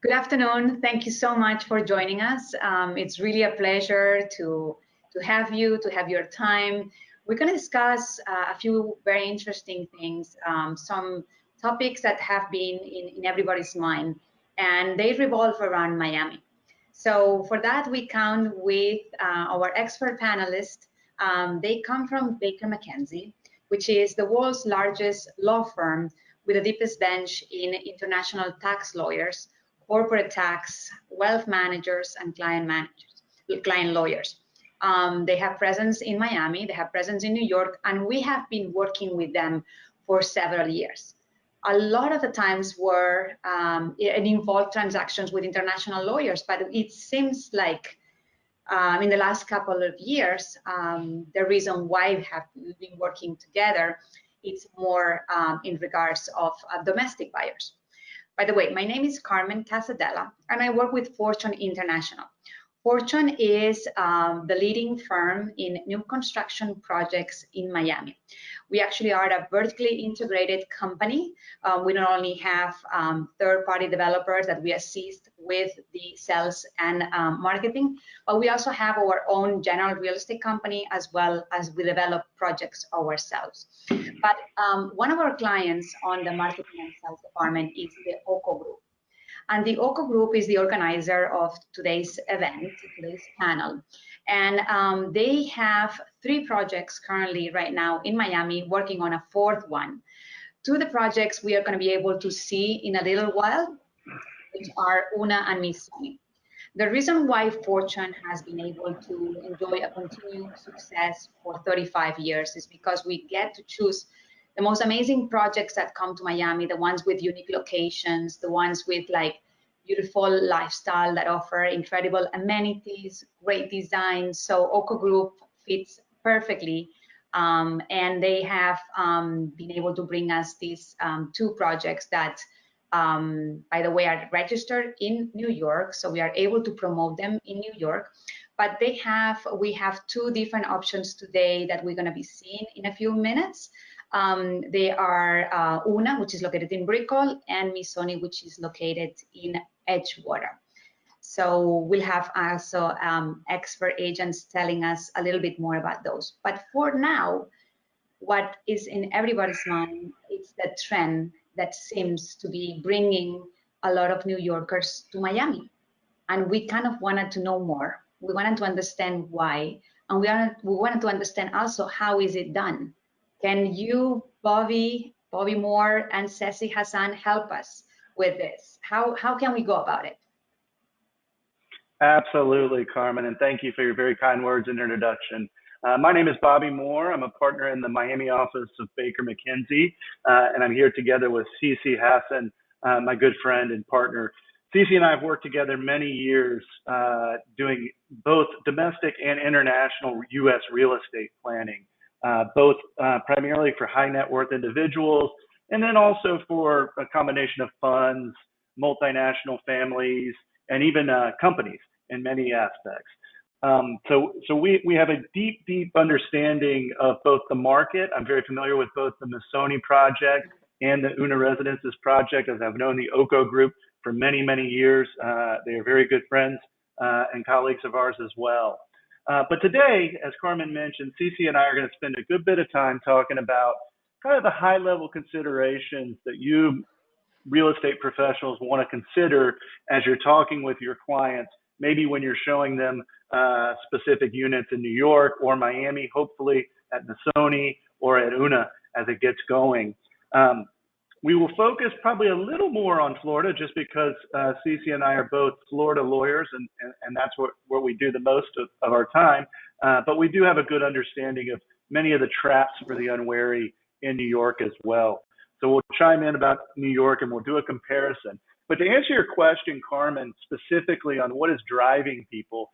Good afternoon. Thank you so much for joining us. It's really a pleasure to have you, to have your time. We're going to discuss a few very interesting things, some topics that have been in everybody's mind, and they revolve around Miami. So for that, we count with our expert panelists. They come from Baker McKenzie, which is the world's largest law firm with the deepest bench in international tax lawyers, corporate tax, wealth managers, and client lawyers. They have presence in Miami, they have presence in New York, and we have been working with them for several years. A lot of the times it involved transactions with international lawyers, but it seems like in the last couple of years, the reason why we've been working together is more in regards of domestic buyers. By the way, my name is Carmen Casadella, and I work with Fortune International. Fortune is the leading firm in new construction projects in Miami. We actually are a vertically integrated company. We not only have third-party developers that we assist with the sales and marketing, but we also have our own general real estate company as well as we develop projects ourselves. But one of our clients on the marketing and sales department is the OCO Group. And the OCO Group is the organizer of today's event, today's panel. And they have 3 projects currently right now in Miami, working on a 4th one. 2 of the projects we are going to be able to see in a little while, which are Una and Missoni. The reason why Fortune has been able to enjoy a continued success for 35 years is because we get to choose the most amazing projects that come to Miami, the ones with unique locations, the ones with like beautiful lifestyle that offer incredible amenities, great design. So OCO Group fits perfectly. And they have been able to bring us these 2 projects that, by the way, are registered in New York. So we are able to promote them in New York. But we have 2 different options today that we're going to be seeing in a few minutes. They are Una, which is located in Brickell, and Missoni, which is located in Edgewater. So we'll have also expert agents telling us a little bit more about those. But for now, what is in everybody's mind is the trend that seems to be bringing a lot of New Yorkers to Miami. And we kind of wanted to know more. We wanted to understand why. And we wanted to understand also how is it done. Can you, Bobby Moore, and Ceci, Hassan, help us with this? How can we go about it? Absolutely, Carmen, and thank you for your very kind words and introduction. My name is Bobby Moore. I'm a partner in the Miami office of Baker McKenzie, and I'm here together with Ceci, Hassan, my good friend and partner. Ceci and I have worked together many years doing both domestic and international U.S. real estate planning. Both primarily for high net worth individuals, and then also for a combination of funds, multinational families, and even companies in many aspects. So we have a deep understanding of both the market. I'm very familiar with both the Missoni project and the Una Residences project, as I've known the OCO Group for many years. They are very good friends and colleagues of ours as well. But today, as Carmen mentioned, Ceci and I are going to spend a good bit of time talking about kind of the high-level considerations that you real estate professionals want to consider as you're talking with your clients, maybe when you're showing them specific units in New York or Miami, hopefully at Missoni or at Una as it gets going. We will focus probably a little more on Florida just because Ceci and I are both Florida lawyers and that's where we do the most of our time. But we do have a good understanding of many of the traps for the unwary in New York as well. So we'll chime in about New York and we'll do a comparison. But to answer your question, Carmen, specifically on what is driving people,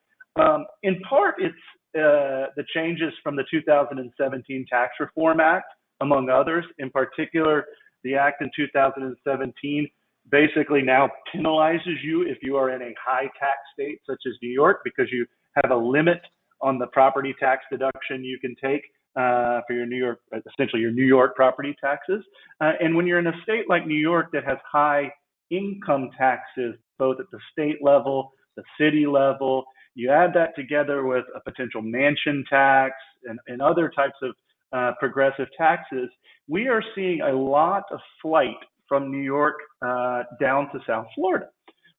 in part it's the changes from the 2017 Tax Reform Act, among others. In particular, the act in 2017 basically now penalizes you if you are in a high tax state such as New York, because you have a limit on the property tax deduction you can take for your New York, essentially your New York property taxes. And when you're in a state like New York that has high income taxes both at the state level, the city level. You add that together with a potential mansion tax and other types of progressive taxes, we are seeing a lot of flight from New York down to South Florida.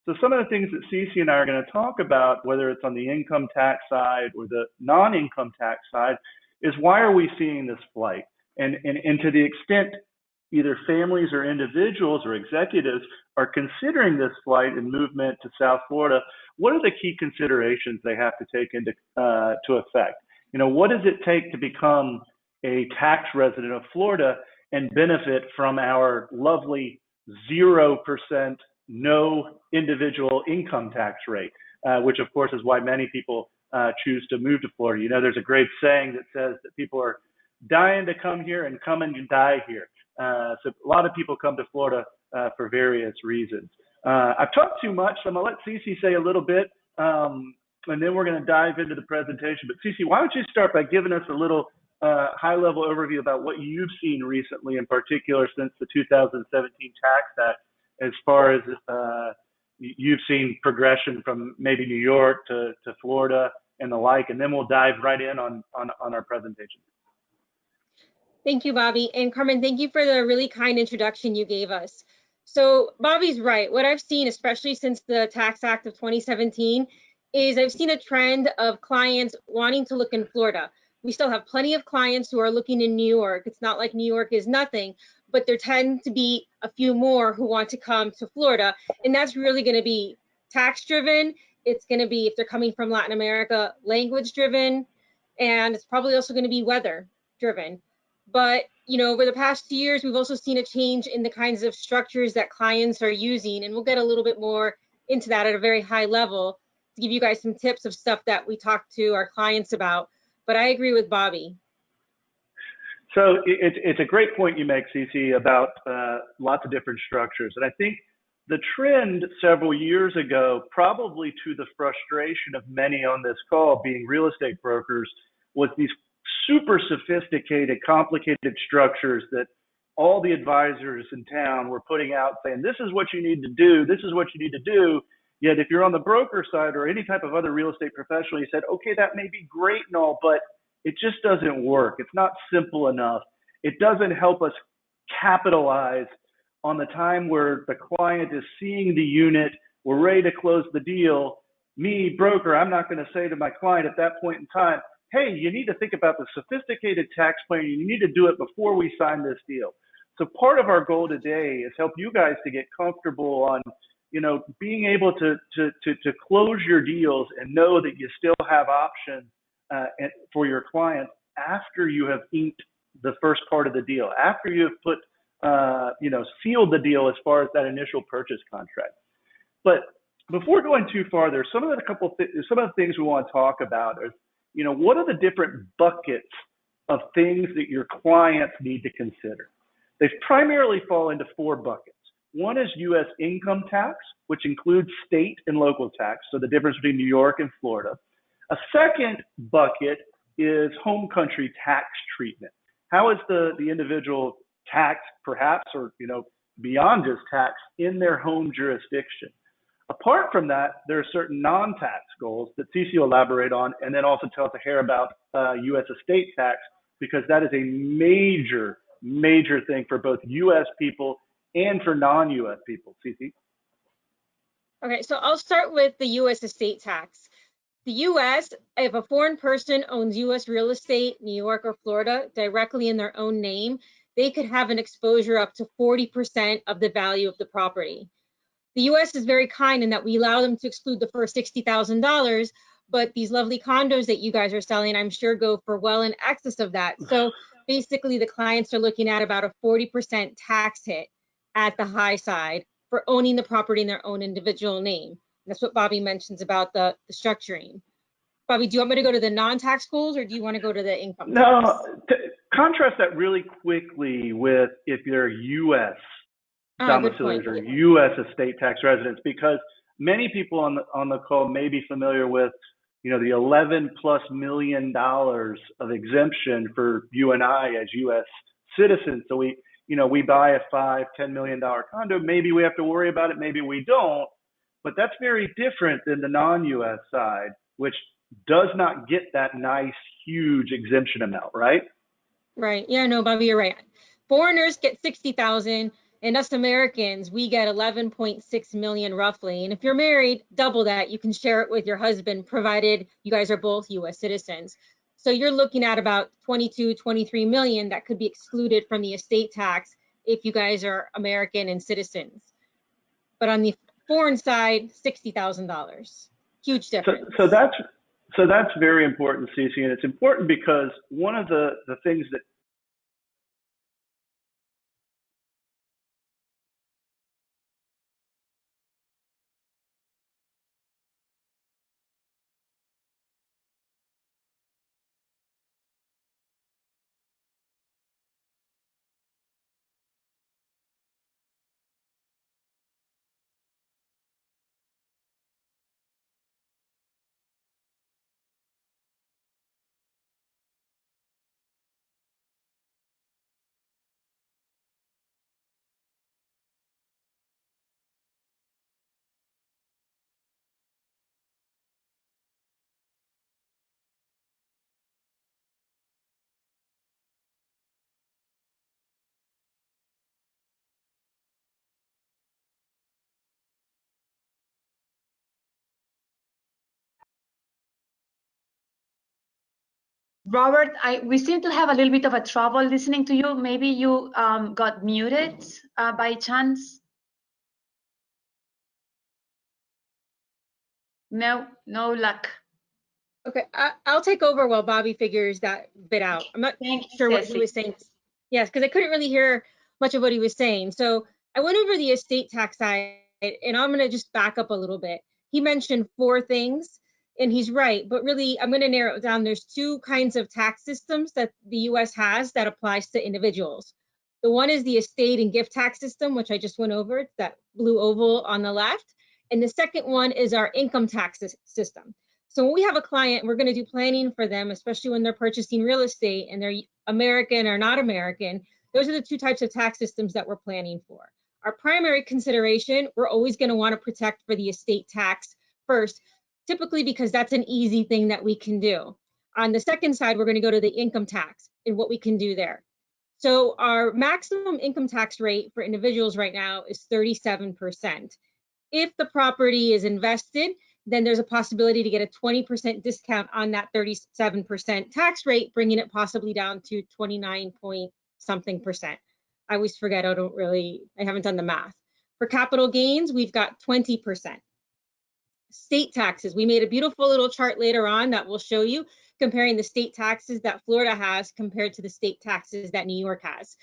So some of the things that Ceci and I are going to talk about, whether it's on the income tax side or the non-income tax side, is why are we seeing this flight? And to the extent either families or individuals or executives are considering this flight and movement to South Florida, what are the key considerations they have to take into to effect? You know, what does it take to become a tax resident of Florida and benefit from our lovely 0% no individual income tax rate, which of course is why many people choose to move to Florida. You know, there's a great saying that says that people are dying to come here and come and die here. So a lot of people come to Florida for various reasons. I've talked too much, so I'm gonna let Ceci say a little bit, and then we're gonna dive into the presentation. But Ceci, why don't you start by giving us a little high-level overview about what you've seen recently, in particular since the 2017 Tax Act, as far as you've seen progression from maybe New York to Florida and the like, and then we'll dive right in on our presentation. Thank you, Bobby. And Carmen, thank you for the really kind introduction you gave us. So Bobby's right. What I've seen, especially since the Tax Act of 2017, is I've seen a trend of clients wanting to look in Florida. We still have plenty of clients who are looking in New York. It's not like New York is nothing, but there tend to be a few more who want to come to Florida. And that's really going to be tax driven. It's going to be, if they're coming from Latin America, language driven, and it's probably also going to be weather driven. But, you know, over the past 2 years, we've also seen a change in the kinds of structures that clients are using. And we'll get a little bit more into that at a very high level to give you guys some tips of stuff that we talk to our clients about. But I agree with Bobby. So it's a great point you make, Ceci, about lots of different structures. And I think the trend several years ago, probably to the frustration of many on this call being real estate brokers, was these super sophisticated, complicated structures that all the advisors in town were putting out saying, this is what you need to do, this is what you need to do. Yet if you're on the broker side or any type of other real estate professional, you said, okay, that may be great and all, but it just doesn't work. It's not simple enough. It doesn't help us capitalize on the time where the client is seeing the unit, we're ready to close the deal. Me, broker, I'm not going to say to my client at that point in time, hey, you need to think about the sophisticated tax plan. You need to do it before we sign this deal. So part of our goal today is help you guys to get comfortable on, you know, being able to close your deals and know that you still have options for your clients after you have inked the first part of the deal, after you have put, you know, sealed the deal as far as that initial purchase contract. But before going too far, there's some of the things we want to talk about is, you know, what are the different buckets of things that your clients need to consider? They primarily fall into 4 buckets. One is U.S. income tax, which includes state and local tax, so the difference between New York and Florida. A second bucket is home country tax treatment. How is the individual taxed, perhaps, or, you know, beyond just tax in their home jurisdiction? Apart from that, there are certain non-tax goals that Ceci will elaborate on, and then also tell us a hair about U.S. estate tax, because that is a major, major thing for both U.S. people and for non-U.S. people. Ceci? Okay, so I'll start with the U.S. estate tax. The U.S., if a foreign person owns U.S. real estate, New York or Florida, directly in their own name, they could have an exposure up to 40% of the value of the property. The U.S. is very kind in that we allow them to exclude the first $60,000, but these lovely condos that you guys are selling, I'm sure, go for well in excess of that. So basically, the clients are looking at about a 40% tax hit at the high side for owning the property in their own individual name. That's what Bobby mentions about the structuring. Bobby, do you want me to go to the non-tax goals, or do you want to go to the income tax? No, contrast that really quickly with if you're U.S. domiciliaries or U.S. estate tax residents, because many people on the call may be familiar with, you know, the $11+ million of exemption for you and I as U.S. citizens. So we buy a $5-10 million condo. Maybe we have to worry about it. Maybe we don't. but that's very different than the non-US side, which does not get that nice, huge exemption amount, right? Right. Yeah, no, Bobby, you're right. Foreigners get 60,000 and us Americans, we get 11.6 million roughly. And if you're married, double that. You can share it with your husband, provided you guys are both US citizens. So you're looking at about 22, 23 million that could be excluded from the estate tax if you guys are American and citizens. But on the foreign side, $60,000. Huge difference. So that's very important, Ceci, and it's important because one of the things that Robert, we seem to have a little bit of a trouble listening to you. Maybe you got muted by chance? No, no luck. Okay, I'll take over while Bobby figures that bit out. I'm not sure what he was saying. Yes, because I couldn't really hear much of what he was saying. So I went over the estate tax side, and I'm going to just back up a little bit. He mentioned 4 things, and he's right. But really, I'm going to narrow it down. There's 2 kinds of tax systems that the U.S. has that applies to individuals. The one is the estate and gift tax system, which I just went over. It's that blue oval on the left. And the second one is our income tax system. So when we have a client, we're going to do planning for them, especially when they're purchasing real estate and they're American or not American. Those are the 2 types of tax systems that we're planning for. Our primary consideration, we're always going to want to protect for the estate tax first, typically because that's an easy thing that we can do. On the second side, we're going to go to the income tax and what we can do there. So our maximum income tax rate for individuals right now is 37%. If the property is invested, then there's a possibility to get a 20% discount on that 37% tax rate, bringing it possibly down to 29 point something percent. I always forget, I haven't done the math. For capital gains, we've got 20%. State taxes, we made a beautiful little chart later on that will show you comparing the state taxes that Florida has compared to the state taxes that New York has.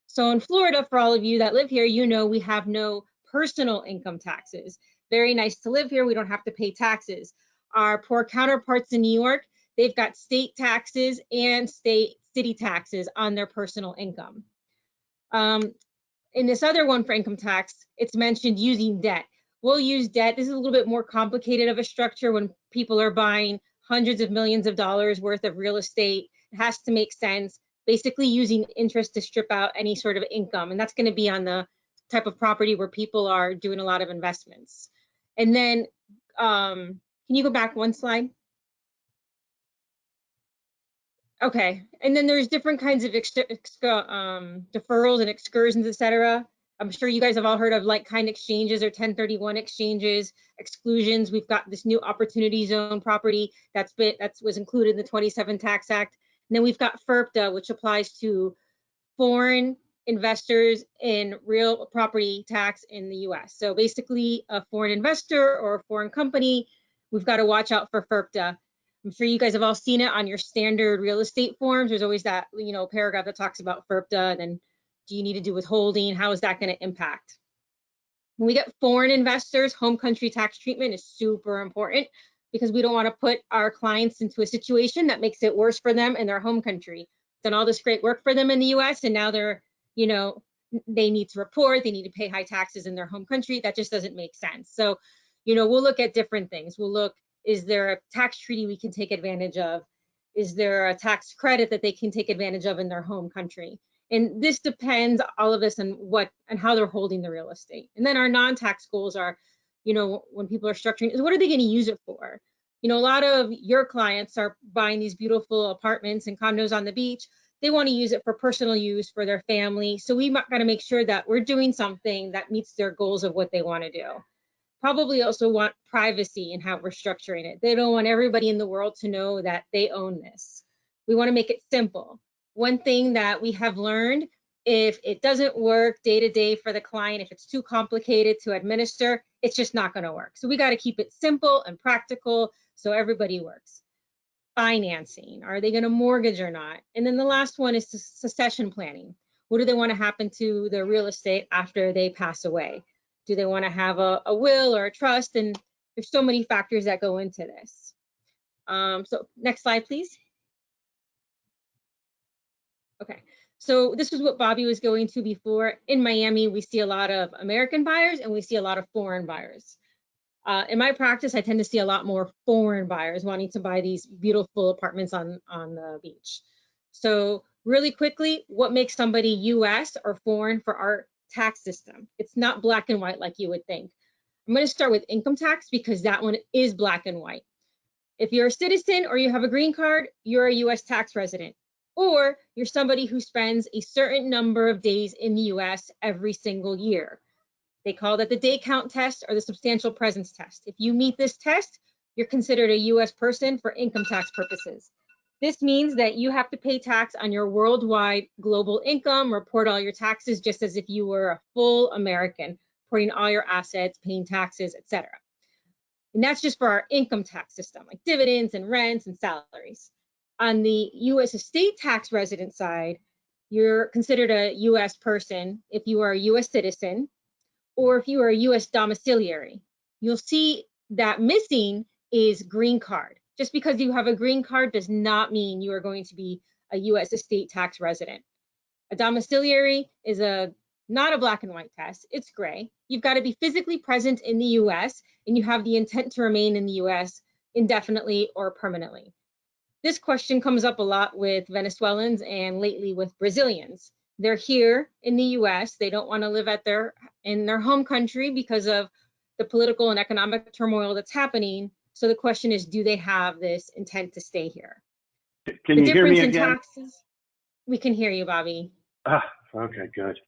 So in Florida, for all of you that live here, you know we have no personal income taxes. Very nice to live here. We don't have to pay taxes. Our poor counterparts in New York, they've got state taxes and city taxes on their personal income. In this other one for income tax, it's mentioned using debt. We'll use debt. This is a little bit more complicated of a structure when people are buying hundreds of millions of dollars worth of real estate. It has to make sense. Basically using interest to strip out any sort of income. And that's going to be on the type of property where people are doing a lot of investments. And then, can you go back 1 slide? Okay, and then there's different kinds of deferrals and excursions, etc. I'm sure you guys have all heard of like-kind exchanges or 1031 exchanges, exclusions. We've got this new opportunity zone property that was included in the 27 Tax Act. And then we've got FIRPTA, which applies to foreign investors in real property tax in the US. So basically a foreign investor or a foreign company, we've got to watch out for FIRPTA. I'm sure you guys have all seen it on your standard real estate forms. There's always that, paragraph that talks about FIRPTA, and then do you need to do withholding? How is that going to impact? When we get foreign investors, home country tax treatment is super important because we don't want to put our clients into a situation that makes it worse for them in their home country. Done all this great work for them in the US, and now they're, they need to report, they need to pay high taxes in their home country. That just doesn't make sense. So, we'll look at different things. We'll look, is there a tax treaty we can take advantage of? Is there a tax credit that they can take advantage of in their home country? And this depends, all of this, on what and how they're holding the real estate. And then our non-tax goals are you know, when people are structuring, is what are they going to use it for? You know, a lot of your clients are buying these beautiful apartments and condos on the beach. They want to use it for personal use for their family. So we got to make sure that we're doing something that meets their goals of what they want to do. Probably also want privacy in how we're structuring it. They don't want everybody in the world to know that they own this. We want to make it simple. One thing that we have learned, if it doesn't work day to day for the client, if it's too complicated to administer, it's just not going to work. So we got to keep it simple and practical so everybody works. Financing, are they going to mortgage or not? And then the last one is succession planning. What do they want to happen to their real estate after they pass away? Do they want to have a will or a trust? And there's so many factors that go into this. So next slide, please. Okay, so this is what Bobby was going to before. In Miami, we see a lot of American buyers and we see a lot of foreign buyers. In my practice, I tend to see a lot more foreign buyers wanting to buy these beautiful apartments on the beach. So really quickly, what makes somebody US or foreign for our tax system? It's not black and white like you would think. I'm going to start with income tax because that one is black and white. If you're a citizen or you have a green card, you're a US tax resident, or you're somebody who spends a certain number of days in the US every single year. They call that the day count test or the substantial presence test. If you meet this test, you're considered a US person for income tax purposes. This means that you have to pay tax on your worldwide global income, report all your taxes just as if you were a full American, reporting all your assets, paying taxes, etc. And that's just for our income tax system, like dividends and rents and salaries. On the US estate tax resident side, you're considered a US person if you are a US citizen, or if you are a US domiciliary. You'll see that missing is green card. Just because you have a green card does not mean you are going to be a US estate tax resident. A domiciliary is not a black and white test, it's gray. You've got to be physically present in the US and you have the intent to remain in the US indefinitely or permanently. This question comes up a lot with Venezuelans and lately with Brazilians. They're here in the US, they don't want to live in their home country because of the political and economic turmoil that's happening. So the question is, do they have this intent to stay here? Can you hear me again? Taxes, we can hear you, Bobby. Okay, good.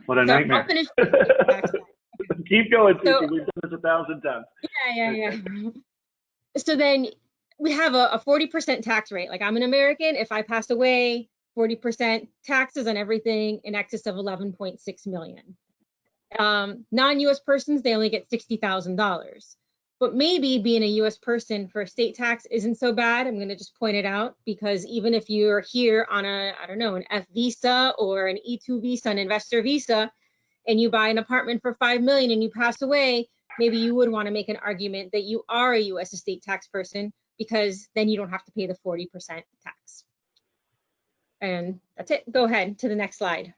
What a nightmare. I'll finish. Keep going, Ceci. We've done this 1,000 times. Yeah. So then we have a 40% tax rate. Like I'm an American, if I pass away, 40% taxes on everything in excess of 11.6 million. Non-US persons, they only get $60,000. But maybe being a US person for estate tax isn't so bad. I'm going to just point it out because even if you're here on an F visa or an E2 visa, an investor visa, and you buy an apartment for $5 million and you pass away, maybe you would want to make an argument that you are a US estate tax person because then you don't have to pay the 40% tax. And that's it. Go ahead to the next slide.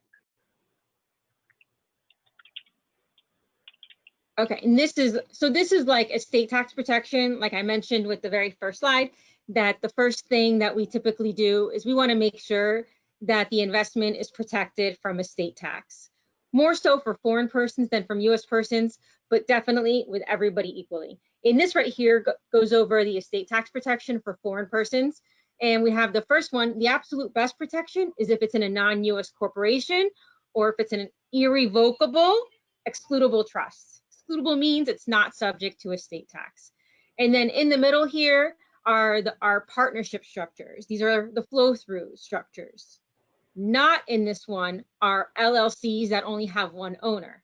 Okay, and this is like estate tax protection, like I mentioned with the very first slide, that the first thing that we typically do is we want to make sure that the investment is protected from estate tax. More so for foreign persons than from US persons, but definitely with everybody equally. And this right here goes over the estate tax protection for foreign persons. And we have the first one, the absolute best protection is if it's in a non-US corporation or if it's in an irrevocable excludable trust. Excludable means it's not subject to estate tax. And then in the middle here are our partnership structures. These are the flow-through structures. Not in this one are LLCs that only have one owner.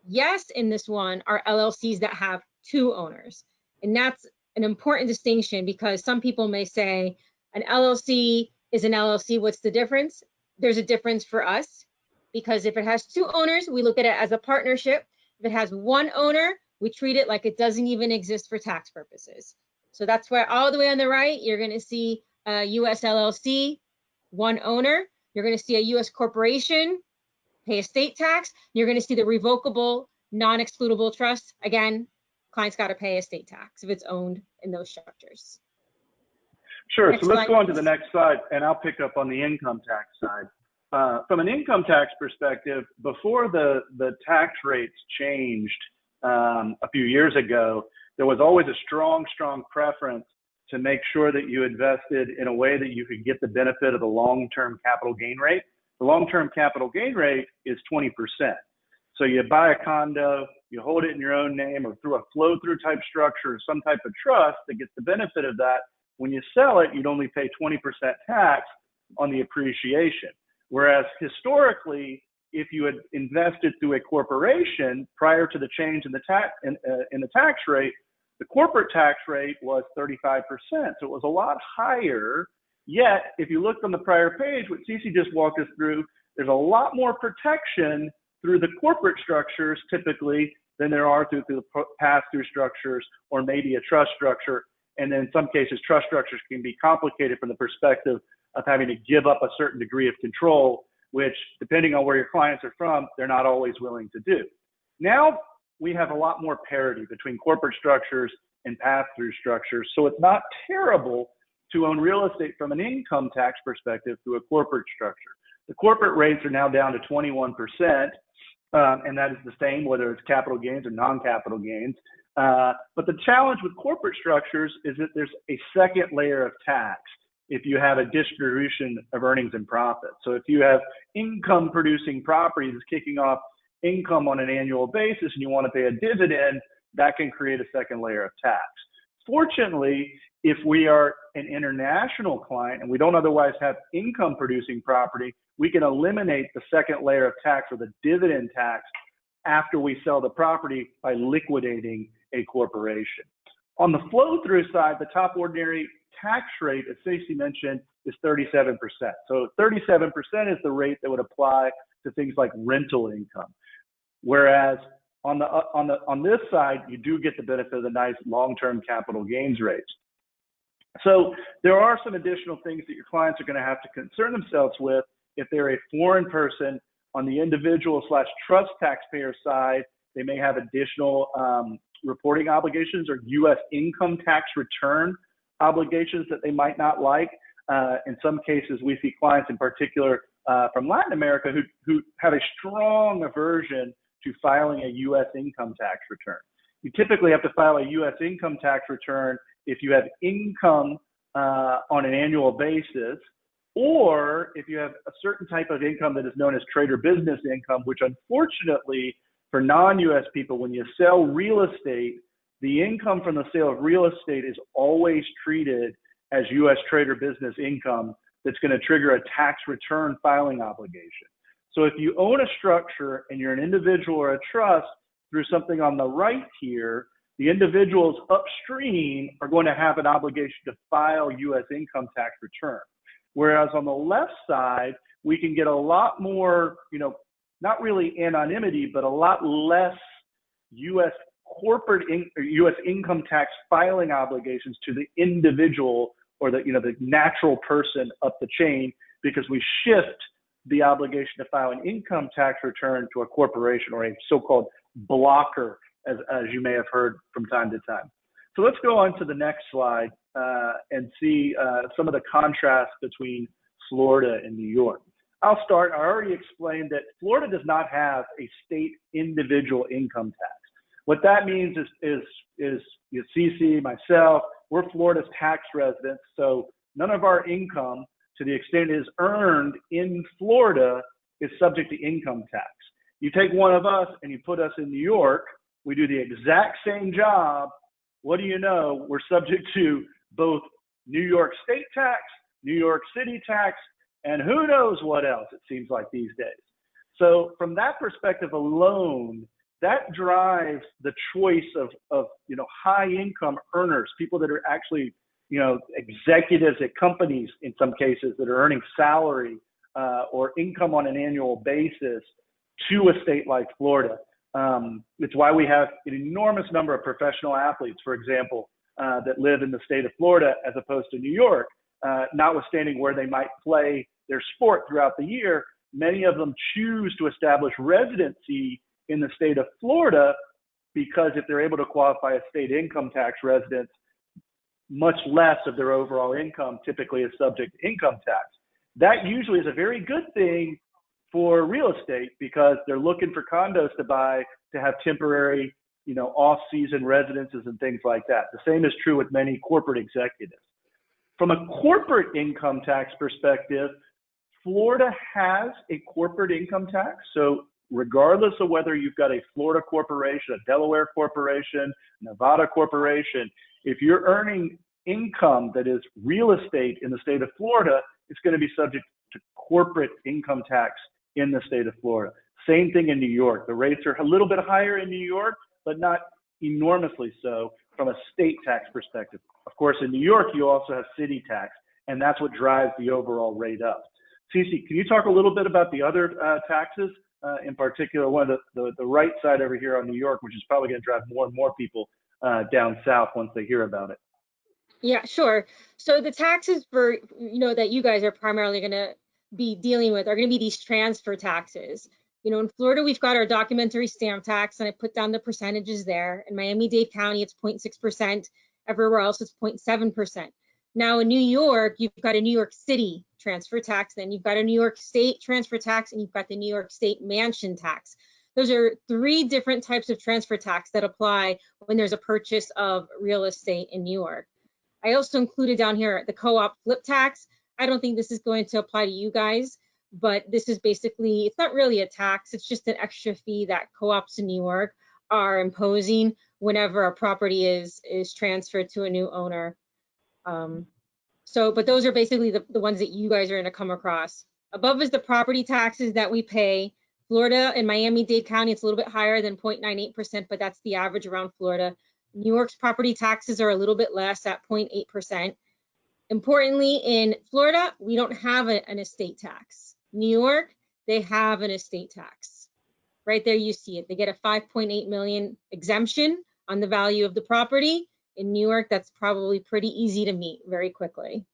Yes, in this one are LLCs that have two owners. And that's an important distinction because some people may say an LLC is an LLC. What's the difference? There's a difference for us because if it has two owners, we look at it as a partnership. If it has one owner, we treat it like it doesn't even exist for tax purposes. So that's why all the way on the right, you're going to see a US LLC, one owner. You're going to see a US corporation, pay estate tax. You're going to see the revocable, non-excludable trust. Again, clients got to pay estate tax if it's owned in those structures. Sure. Next so let's slide, go on to please. the next slide, and I'll pick up on the income tax side. From an income tax perspective, before the tax rates changed a few years ago, there was always a strong preference to make sure that you invested in a way that you could get the benefit of the long-term capital gain rate. The long-term capital gain rate is 20%. So you buy a condo, you hold it in your own name or through a flow-through type structure or some type of trust that gets the benefit of that. When you sell it, you'd only pay 20% tax on the appreciation. Whereas historically, if you had invested through a corporation prior to the change in the tax rate, the corporate tax rate was 35%. So it was a lot higher. Yet, if you looked on the prior page, what Ceci just walked us through, there's a lot more protection through the corporate structures typically than there are through the pass-through structures or maybe a trust structure. And then in some cases, trust structures can be complicated from the perspective of having to give up a certain degree of control, which depending on where your clients are from, they're not always willing to do. Now we have a lot more parity between corporate structures and pass-through structures. So it's not terrible to own real estate from an income tax perspective through a corporate structure. The corporate rates are now down to 21%, and that is the same whether it's capital gains or non-capital gains. But the challenge with corporate structures is that there's a second layer of tax if you have a distribution of earnings and profits. So if you have income producing properties kicking off income on an annual basis and you want to pay a dividend, that can create a second layer of tax. Fortunately, if we are an international client and we don't otherwise have income producing property, we can eliminate the second layer of tax or the dividend tax after we sell the property by liquidating a corporation. On the flow-through side, the top ordinary tax rate, as Ceci mentioned, is 37%. So 37% is the rate that would apply to things like rental income. Whereas on this side, you do get the benefit of the nice long-term capital gains rates. So there are some additional things that your clients are going to have to concern themselves with if they're a foreign person. On the individual/trust taxpayer side, they may have additional reporting obligations or U.S. income tax return obligations that they might not like. In some cases, we see clients in particular from Latin America who have a strong aversion to filing a U.S. income tax return. You typically have to file a U.S. income tax return if you have income on an annual basis, or if you have a certain type of income that is known as trade or business income, which unfortunately for non-U.S. people, when you sell real estate, the income from the sale of real estate is always treated as U.S. trade or business income that's going to trigger a tax return filing obligation. So if you own a structure and you're an individual or a trust through something on the right here, the individuals upstream are going to have an obligation to file U.S. income tax return. Whereas on the left side, we can get a lot more, not really anonymity, but a lot less U.S. corporate or U.S. income tax filing obligations to the individual or the natural person up the chain, because we shift the obligation to file an income tax return to a corporation or a so-called blocker, as you may have heard from time to time. So let's go on to the next slide and see some of the contrast between Florida and New York. I'll start. I already explained that Florida does not have a state individual income tax. What that means is Ceci, myself, we're Florida's tax residents, so none of our income, to the extent it is earned in Florida, is subject to income tax. You take one of us and you put us in New York, we do the exact same job. What do you know? We're subject to both New York state tax, New York City tax, and who knows what else, it seems like these days. So from that perspective alone, that drives the choice of high income earners, people that are actually executives at companies in some cases that are earning salary or income on an annual basis to a state like Florida. It's why we have an enormous number of professional athletes, for example, that live in the state of Florida as opposed to New York, notwithstanding where they might play their sport throughout the year. Many of them choose to establish residency in the state of Florida because if they're able to qualify as state income tax residents, much less of their overall income typically is subject to income tax. That usually is a very good thing for real estate because they're looking for condos to buy to have temporary, off-season residences and things like that. The same is true with many corporate executives. From a corporate income tax perspective, Florida has a corporate income tax. So regardless of whether you've got a Florida corporation, a Delaware corporation, Nevada corporation, if you're earning income that is real estate in the state of Florida, it's going to be subject to corporate income tax in the state of Florida. Same thing in New York. The rates are a little bit higher in New York, but not enormously so from a state tax perspective. Of course, in New York, you also have city tax, and that's what drives the overall rate up. Ceci, can you talk a little bit about the other taxes, in particular, one of the right side over here on New York, which is probably going to drive more and more people down south once they hear about it? Yeah, sure. So the taxes for, that you guys are primarily going to be dealing with are going to be these transfer taxes. In Florida, we've got our documentary stamp tax, and I put down the percentages there. In Miami-Dade County, it's 0.6%. Everywhere else, it's 0.7%. Now in New York, you've got a New York City transfer tax, then you've got a New York State transfer tax, and you've got the New York State mansion tax. Those are 3 different types of transfer tax that apply when there's a purchase of real estate in New York. I also included down here the co-op flip tax. I don't think this is going to apply to you guys, but this is basically, it's not really a tax, it's just an extra fee that co-ops in New York are imposing whenever a property is transferred to a new owner. But those are basically the ones that you guys are going to come across. Above is the property taxes that we pay. Florida and Miami-Dade County, it's a little bit higher than 0.98%, but that's the average around Florida. New York's property taxes are a little bit less at 0.8%. Importantly, in Florida, we don't have an estate tax. New York, they have an estate tax. Right there, you see it. They get a $5.8 million exemption on the value of the property. In New York, that's probably pretty easy to meet very quickly.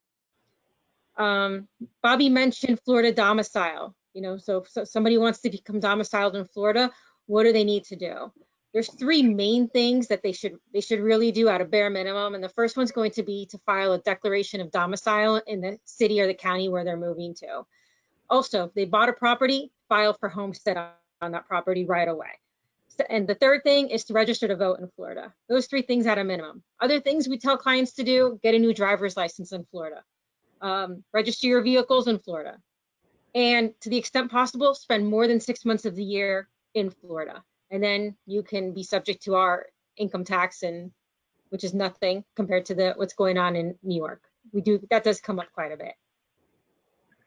Bobby mentioned Florida domicile. So if somebody wants to become domiciled in Florida, what do they need to do? There's 3 main things that they should really do at a bare minimum. And the first one's going to be to file a declaration of domicile in the city or the county where they're moving to. Also, if they bought a property, file for Homestead on that property right away. And the third thing is to register to vote in Florida. Those 3 things at a minimum. Other things we tell clients to do: get a new driver's license in Florida, register your vehicles in Florida, and to the extent possible, spend more than 6 months of the year in Florida. And then you can be subject to our income tax, which is nothing compared to what's going on in New York. That does come up quite a bit.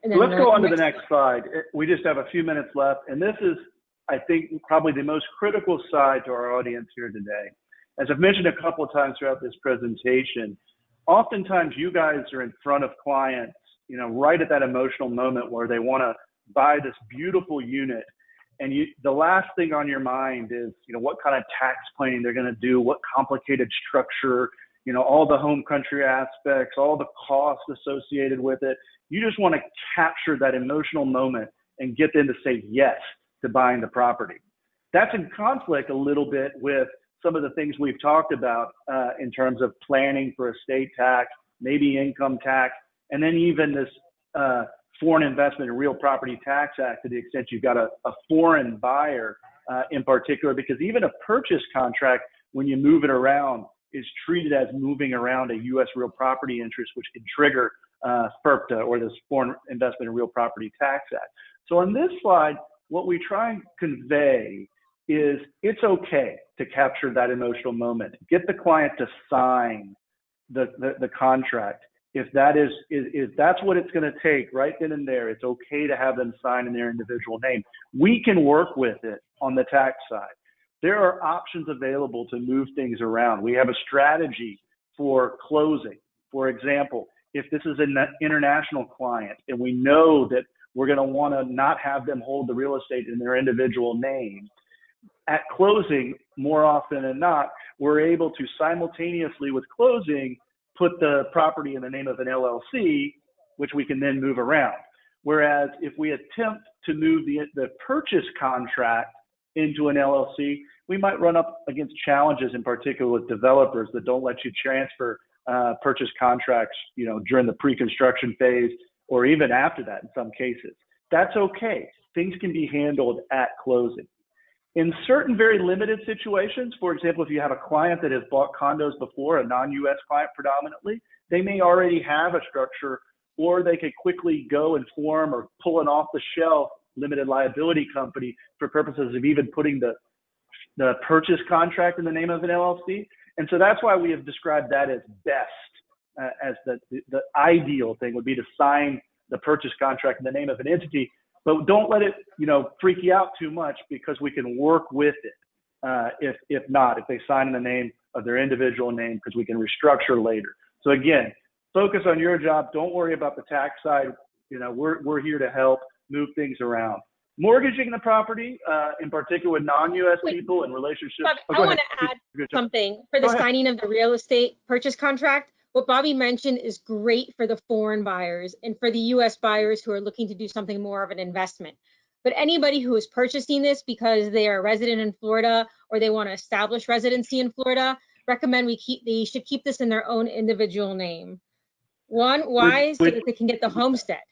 And then let's go on to the next slide. We just have a few minutes left, and this is, I think, probably the most critical side to our audience here today. As I've mentioned a couple of times throughout this presentation, oftentimes you guys are in front of clients, right at that emotional moment where they want to buy this beautiful unit. And the last thing on your mind is, what kind of tax planning they're going to do, what complicated structure, all the home country aspects, all the costs associated with it. You just want to capture that emotional moment and get them to say yes to buying the property. That's in conflict a little bit with some of the things we've talked about in terms of planning for estate tax, maybe income tax, and then even this Foreign Investment and Real Property Tax Act, to the extent you've got a foreign buyer in particular, because even a purchase contract, when you move it around, is treated as moving around a U.S. real property interest, which can trigger FIRPTA, or this Foreign Investment and Real Property Tax Act. So on this slide, what we try and convey is it's okay to capture that emotional moment. Get the client to sign the contract. If that's what it's going to take right then and there, it's okay to have them sign in their individual name. We can work with it on the tax side. There are options available to move things around. We have a strategy for closing. For example, if this is an international client and we know that we're going to want to not have them hold the real estate in their individual name, at closing, more often than not, we're able to simultaneously with closing put the property in the name of an LLC, which we can then move around. Whereas if we attempt to move the purchase contract into an LLC, we might run up against challenges, in particular with developers that don't let you transfer purchase contracts, during the pre-construction phase or even after that in some cases. That's okay. Things can be handled at closing. In certain very limited situations, for example, if you have a client that has bought condos before, a non-US client predominantly, they may already have a structure, or they could quickly go and form or pull an off-the-shelf limited liability company for purposes of even putting the purchase contract in the name of an LLC. And so that's why we have described that as best, as the ideal thing would be to sign the purchase contract in the name of an entity. But don't let it, freak you out too much, because we can work with it. If they sign in the name of their individual name, because we can restructure later. So again, focus on your job. Don't worry about the tax side. We're here to help move things around. Mortgaging the property, in particular with non-U.S. people and relationships. Bobby, I want to add something for the signing of the real estate purchase contract. What Bobby mentioned is great for the foreign buyers and for the U.S. buyers who are looking to do something more of an investment. But anybody who is purchasing this because they are a resident in Florida or they want to establish residency in Florida, recommend they should keep this in their own individual name. Why? So that they can get the homestead.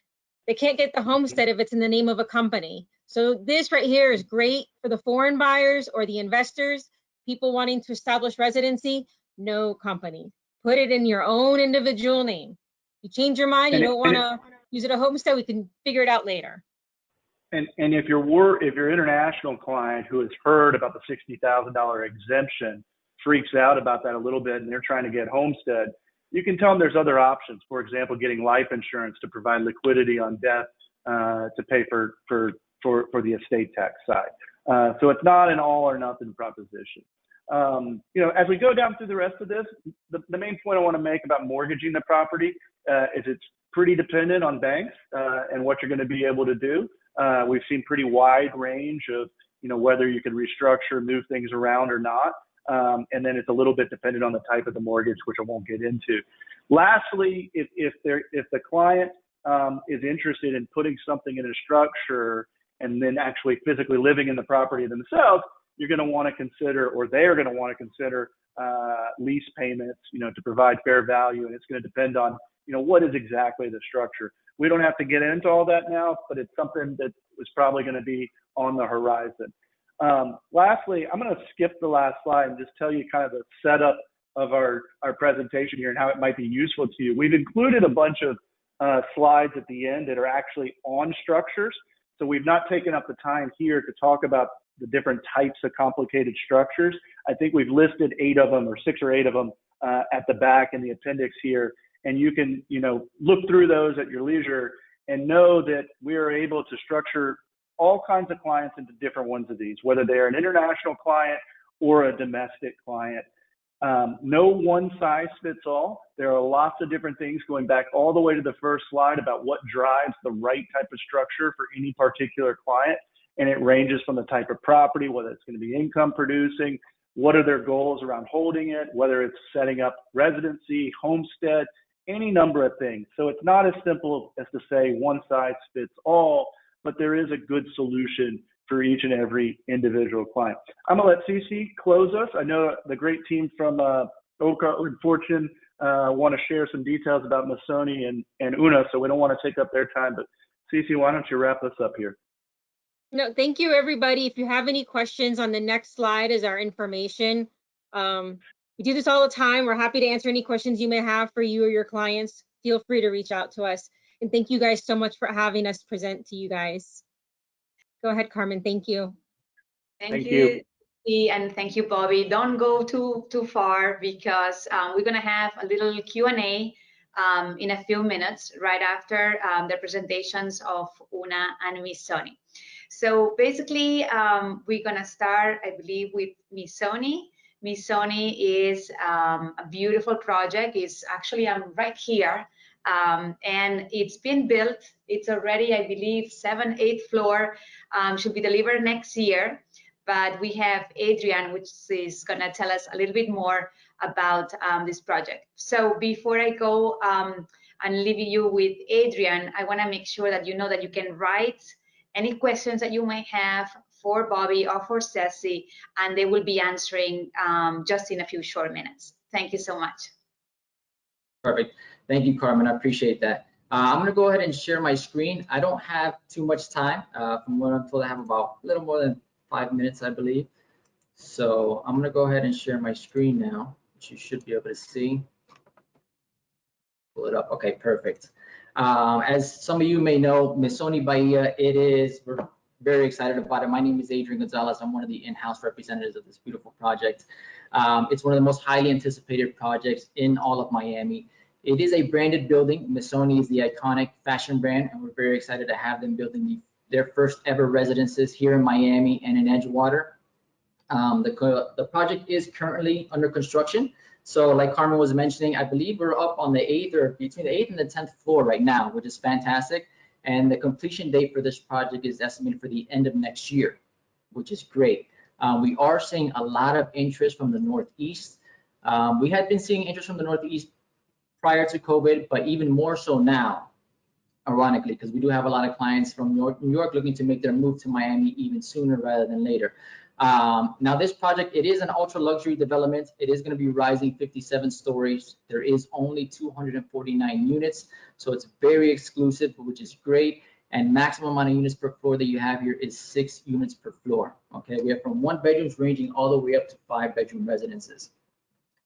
They can't get the homestead if it's in the name of a company. So this right here is great for the foreign buyers or the investors, people wanting to establish residency, no company. Put it in your own individual name. You change your mind, you don't want to use it a homestead, we can figure it out later. And if your international client who has heard about the $60,000 exemption freaks out about that a little bit and they're trying to get homestead, you can tell them there's other options. For example, getting life insurance to provide liquidity on death to pay for the estate tax side. So it's not an all or nothing proposition. As we go down through the rest of this, the main point I want to make about mortgaging the property is it's pretty dependent on banks and what you're going to be able to do. We've seen pretty wide range of, whether you can restructure, move things around or not. And then it's a little bit dependent on the type of the mortgage, which I won't get into. Lastly, if the client is interested in putting something in a structure and then actually physically living in the property themselves, you're going to want to consider, or they're going to want to consider lease payments, to provide fair value. And it's going to depend on, what is exactly the structure. We don't have to get into all that now, but it's something that is probably going to be on the horizon. Lastly, I'm going to skip the last slide and just tell you kind of the setup of our presentation here and how it might be useful to you. We've included a bunch of slides at the end that are actually on structures. So we've not taken up the time here to talk about the different types of complicated structures. I think we've listed 8 of them or 6 or 8 of them at the back in the appendix here. And you can, look through those at your leisure and know that we are able to structure all kinds of clients into different ones of these, whether they're an international client or a domestic client. No one size fits all. There are lots of different things going back all the way to the first slide about what drives the right type of structure for any particular client. And it ranges from the type of property, whether it's going to be income producing, what are their goals around holding it, whether it's setting up residency, homestead, any number of things. So it's not as simple as to say one size fits all, but there is a good solution for each and every individual client. I'm gonna let Ceci close us. I know the great team from Oka and Fortune want to share some details about Missoni and Una, so we don't want to take up their time, but Ceci, why don't you wrap us up here? No, thank you, everybody. If you have any questions, on the next slide is our information. We do this all the time. We're happy to answer any questions you may have for you or your clients. Feel free to reach out to us. And thank you guys so much for having us present to you guys. Go ahead, Carmen. Thank you. Thank you. And thank you, Bobby. Don't go too far, because we're going to have a little Q&A in a few minutes right after the presentations of Una and Missoni. So basically, we're going to start, I believe, with Missoni. Missoni is a beautiful project. It's actually right here, and it's been built. It's already, I believe, 7th, 8th floor, should be delivered next year. But we have Adrian, which is going to tell us a little bit more about this project. So before I go and leave you with Adrian, I want to make sure that you know that you can write any questions that you may have for Bobby or for Ceci, and they will be answering just in a few short minutes. Thank you so much. Perfect. Thank you, Carmen. I appreciate that. I'm going to go ahead and share my screen. I don't have too much time. From what I'm told, I have about a little more than 5 minutes, I believe. So I'm gonna go ahead and share my screen now, which you should be able to see. Pull it up. Okay, perfect. As some of you may know, Missoni Baia, we're very excited about it. My name is Adrian Gonzalez. I'm one of the in-house representatives of this beautiful project. It's one of the most highly anticipated projects in all of Miami. It is a branded building. Missoni is the iconic fashion brand, and we're very excited to have them building their first ever residences here in Miami and in Edgewater. The project is currently under construction. So like Carmen was mentioning, I believe we're up on the 8th or between the 8th and the 10th floor right now, which is fantastic. And the completion date for this project is estimated for the end of next year, which is great. We are seeing a lot of interest from the Northeast. We had been seeing interest from the Northeast prior to COVID, but even more so now, ironically, because we do have a lot of clients from New York looking to make their move to Miami even sooner rather than later. Now this project, it is an ultra luxury development. It is going to be rising 57 stories. There is only 249 units, so it's very exclusive, which is great. And maximum amount of units per floor that you have here is 6 units per floor. Okay, we have from 1 bedrooms ranging all the way up to 5-bedroom residences.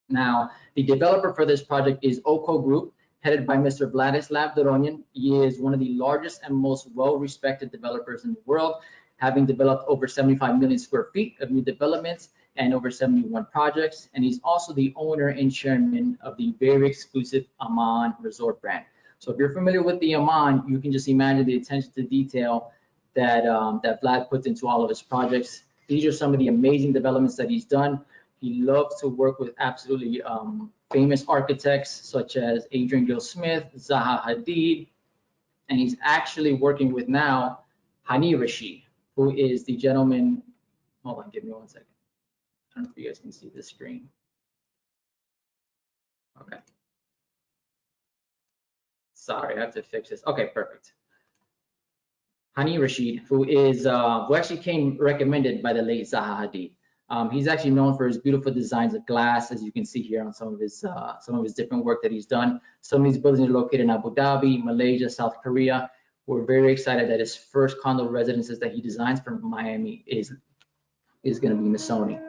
Now, the developer for this project is OCO Group, headed by Mr. Vladislav Doronyan. He is one of the largest and most well-respected developers in the world, having developed over 75 million square feet of new developments and over 71 projects. And he's also the owner and chairman of the very exclusive Aman Resort brand. So if you're familiar with the Aman, you can just imagine the attention to detail that, that Vlad puts into all of his projects. These are some of the amazing developments that he's done. He loves to work with absolutely famous architects such as Adrian Gill Smith, Zaha Hadid, and he's actually working with now Hani Rashid, who is the gentleman. Hold on, give me 1 second. I don't know if you guys can see the screen. Okay. Sorry, I have to fix this. Okay, perfect. Hani Rashid, who actually came recommended by the late Zaha Hadid. He's actually known for his beautiful designs of glass, as you can see here on some of his different work that he's done. Some of these buildings are located in Abu Dhabi, Malaysia, South Korea. We're very excited that his first condo residences that he designs for Miami is going to be Missoni.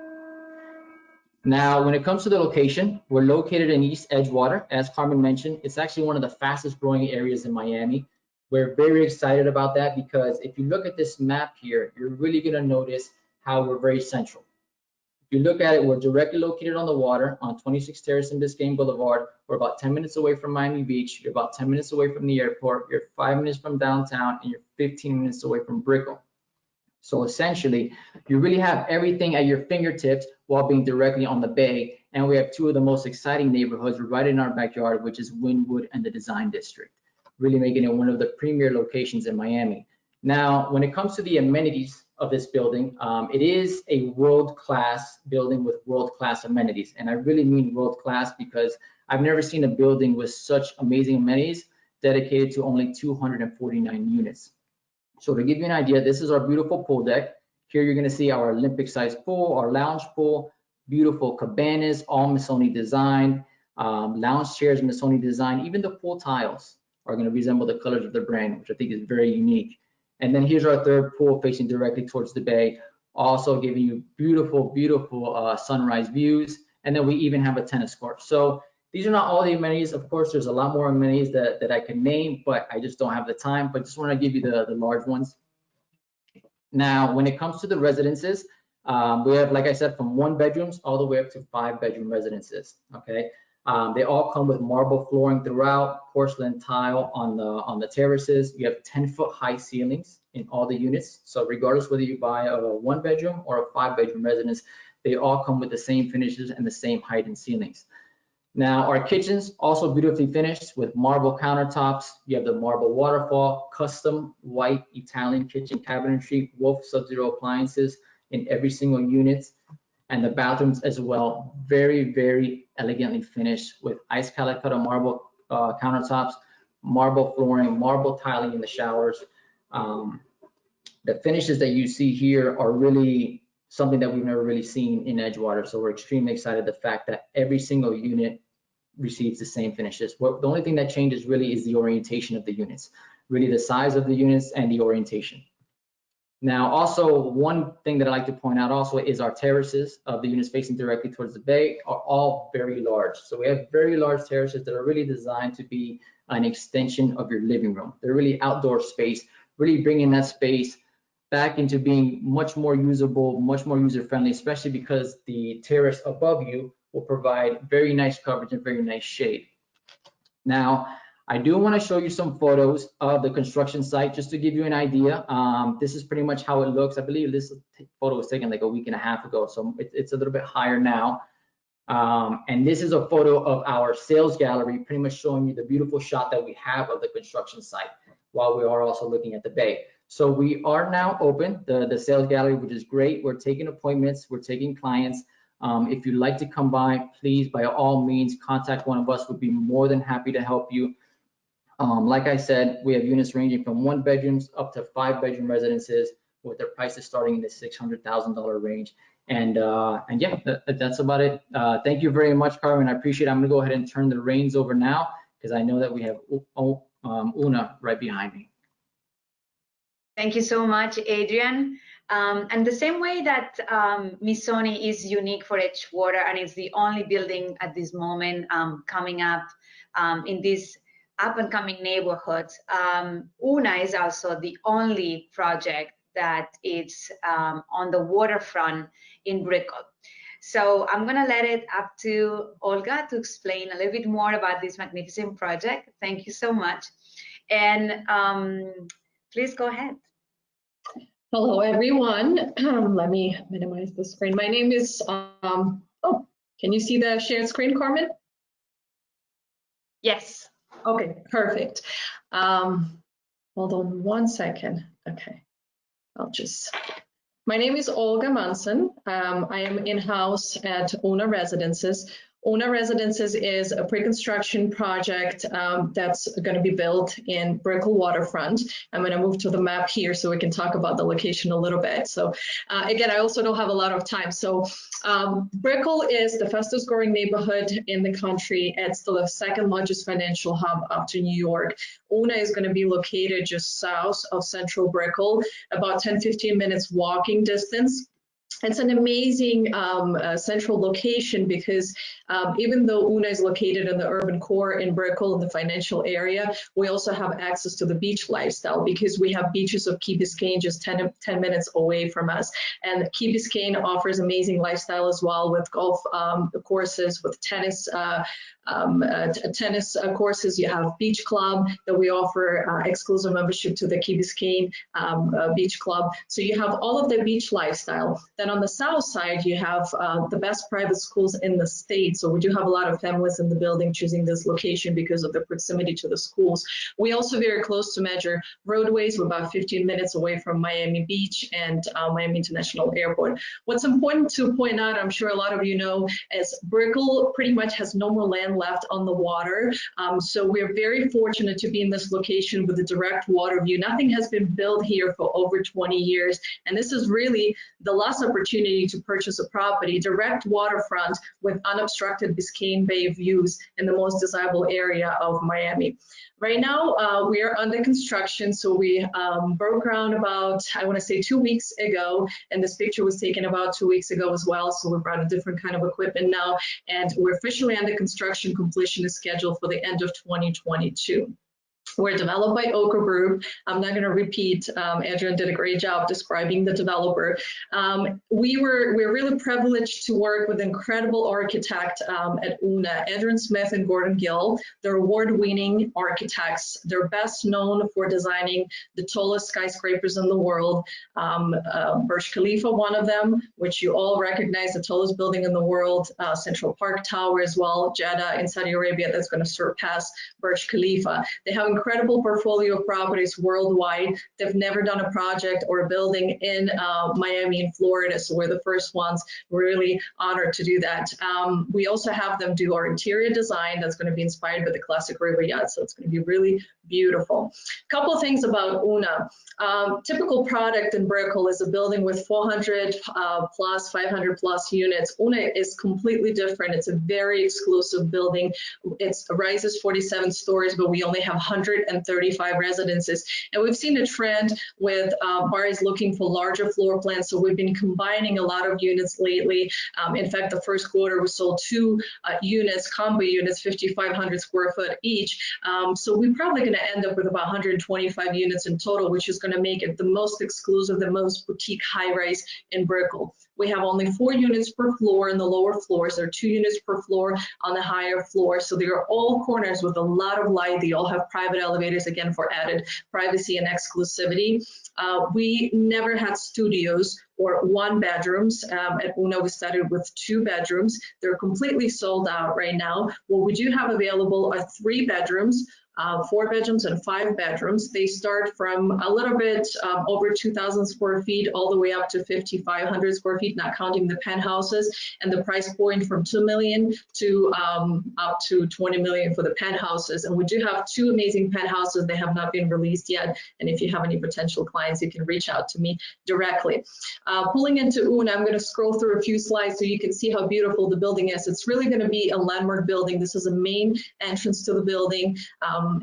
Now, when it comes to the location, we're located in East Edgewater. As Carmen mentioned, it's actually one of the fastest growing areas in Miami. We're very excited about that because if you look at this map here, you're really going to notice how we're very central. If you look at it, we're directly located on the water on 26 Terrace and Biscayne Boulevard. We're about 10 minutes away from Miami Beach. You're about 10 minutes away from the airport. You're 5 minutes from downtown, and you're 15 minutes away from Brickell. So essentially, you really have everything at your fingertips while being directly on the bay. And we have 2 of the most exciting neighborhoods right in our backyard, which is Wynwood and the Design District, really making it one of the premier locations in Miami. Now, when it comes to the amenities of this building, it is a world-class building with world-class amenities. And I really mean world-class because I've never seen a building with such amazing amenities dedicated to only 249 units. So to give you an idea, this is our beautiful pool deck. Here you're going to see our Olympic-sized pool, our lounge pool, beautiful cabanas, all Missoni designed, lounge chairs, Missoni designed. Even the pool tiles are going to resemble the colors of the brand, which I think is very unique. And then here's our third pool facing directly towards the bay, also giving you beautiful, beautiful sunrise views. And then we even have a tennis court. So these are not all the amenities. Of course, there's a lot more amenities that I can name, but I just don't have the time. But just want to give you the large ones. Now, when it comes to the residences, we have, like I said, from 1 bedrooms all the way up to 5-bedroom residences. Okay. They all come with marble flooring throughout, porcelain tile on the terraces. You have 10-foot high ceilings in all the units. So regardless whether you buy a 1-bedroom or a 5-bedroom residence, they all come with the same finishes and the same height and ceilings. Now, our kitchens also beautifully finished with marble countertops. You have the marble waterfall, custom white Italian kitchen cabinetry, Wolf Sub-Zero appliances in every single unit. And the bathrooms as well, very, very elegantly finished with ice calicut marble countertops, marble flooring, marble tiling in the showers. The finishes that you see here are really something that we've never really seen in Edgewater. So we're extremely excited the fact that every single unit receives the same finishes. The only thing that changes really is the orientation of the units, really the size of the units and the orientation. Now, also one thing that I like to point out also is our terraces of the units facing directly towards the bay are all very large. So we have very large terraces that are really designed to be an extension of your living room. They're really outdoor space, really bringing that space back into being much more usable, much more user-friendly, especially because the terrace above you will provide very nice coverage and very nice shade. Now, I do want to show you some photos of the construction site just to give you an idea. This is pretty much how it looks. I believe this photo was taken like a week and a half ago, so it's a little bit higher now. And this is a photo of our sales gallery, pretty much showing you the beautiful shot that we have of the construction site while we are also looking at the bay. So we are now open, the sales gallery, which is great. We're taking appointments, we're taking clients. If you'd like to come by, please, by all means, contact one of us. We'd be more than happy to help you. Like I said, we have units ranging from 1 bedrooms up to 5-bedroom residences with their prices starting in the $600,000 range. And yeah, that's about it. Thank you very much, Carmen. I appreciate it. I'm gonna go ahead and turn the reins over now because I know that we have Una right behind me. Thank you so much, Adrian. And the same way that Missoni is unique for Edgewater and it's the only building at this moment coming up in this up-and-coming neighborhood, Una is also the only project that is on the waterfront in Brickell. So I'm gonna let it up to Olga to explain a little bit more about this magnificent project. Thank you so much. And please go ahead. Hello, everyone. Let me minimize the screen. My name is, oh, can you see the shared screen, Carmen? Yes. Okay, perfect. Hold on one second. Okay, my name is Olga Manson. I am in-house at Una Residences. Una Residences is a pre-construction project that's going to be built in Brickell waterfront. I'm going to move to the map here so we can talk about the location a little bit. So again, I also don't have a lot of time. So Brickell is the fastest growing neighborhood in the country. It's the second largest financial hub after New York. Una is going to be located just south of central Brickell, about 10-15 minutes walking distance. It's an amazing central location because even though Una is located in the urban core in Brickell in the financial area, we also have access to the beach lifestyle because we have beaches of Key Biscayne just 10 minutes away from us. And Key Biscayne offers amazing lifestyle as well with golf courses, with tennis courses. You have beach club that we offer exclusive membership to the Key Biscayne beach club. So you have all of the beach lifestyle. Then on the south side, you have the best private schools in the state. So we do have a lot of families in the building choosing this location because of the proximity to the schools. We also very close to major roadways. We're about 15 minutes away from Miami Beach and Miami International Airport. What's important to point out, I'm sure a lot of you know, is Brickell pretty much has no more land left on the water. So we're very fortunate to be in this location with a direct water view. Nothing has been built here for over 20 years. And this is really the last opportunity to purchase a property, direct waterfront with unobstructed Biscayne Bay views in the most desirable area of Miami. Right now, we are under construction. So we broke ground about, I want to say 2 weeks ago, and this picture was taken about 2 weeks ago as well. So we brought a different kind of equipment now, and we're officially under construction. Completion is scheduled for the end of 2022. We're developed by Oka Group. I'm not going to repeat. Adrian did a great job describing the developer. We're really privileged to work with incredible architect at Una, Adrian Smith and Gordon Gill. They're award-winning architects. They're best known for designing the tallest skyscrapers in the world. Burj Khalifa, one of them, which you all recognize, the tallest building in the world. Central Park Tower as well, Jeddah in Saudi Arabia, that's going to surpass Burj Khalifa. They have incredible portfolio of properties worldwide. They've never done a project or a building in Miami and Florida, so we're the first ones. We're really honored to do that. We also have them do our interior design that's going to be inspired by the classic river yacht, so it's going to be really beautiful. A couple of things about Una. Typical product in Brickell is a building with 400 plus, 500 plus units. Una is completely different. It's a very exclusive building. It rises 47 stories, but we only have 100 135 residences. And we've seen a trend with buyers looking for larger floor plans. So we've been combining a lot of units lately. In fact, the first quarter we sold 2 units, combo units, 5,500 square foot each. So we're probably going to end up with about 125 units in total, which is going to make it the most exclusive, the most boutique high-rise in Brickell. We have only 4 units per floor in the lower floors. There are 2 units per floor on the higher floor. So they are all corners with a lot of light. They all have private elevators, again, for added privacy and exclusivity. We never had studios or 1 bedrooms. At Una, we started with 2 bedrooms. They're completely sold out right now. What we do have available are 3 bedrooms, 4 bedrooms and 5 bedrooms. They start from a little bit over 2,000 square feet all the way up to 5,500 square feet, not counting the penthouses, and the price point from $2 million to up to $20 million for the penthouses. And we do have 2 amazing penthouses. They have not been released yet. And if you have any potential clients, you can reach out to me directly. Pulling into Una, I'm going to scroll through a few slides so you can see how beautiful the building is. It's really going to be a landmark building. This is a main entrance to the building.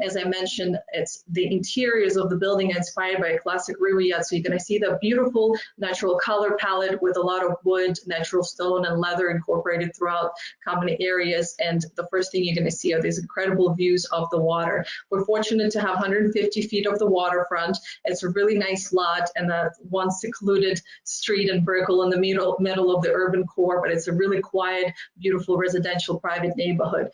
As I mentioned, it's the interiors of the building inspired by a classic riviera. So you're going to see the beautiful natural color palette with a lot of wood, natural stone, and leather incorporated throughout common areas. And the first thing you're going to see are these incredible views of the water. We're fortunate to have 150 feet of the waterfront. It's a really nice lot and the one secluded street in Brickell in the middle of the urban core, but it's a really quiet, beautiful residential private neighborhood.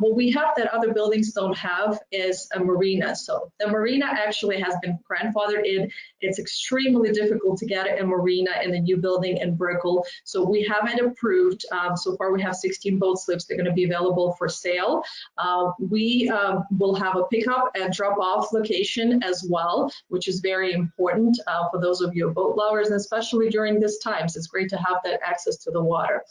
What we have that other buildings don't have is a marina. So the marina actually has been grandfathered in. It's extremely difficult to get a marina in the new building in Brickell. So we have it approved. So far we have 16 boat slips. They're going to be available for sale. We will have a pickup and drop off location as well, which is very important for those of you boat lovers, and especially during this time. So it's great to have that access to the water.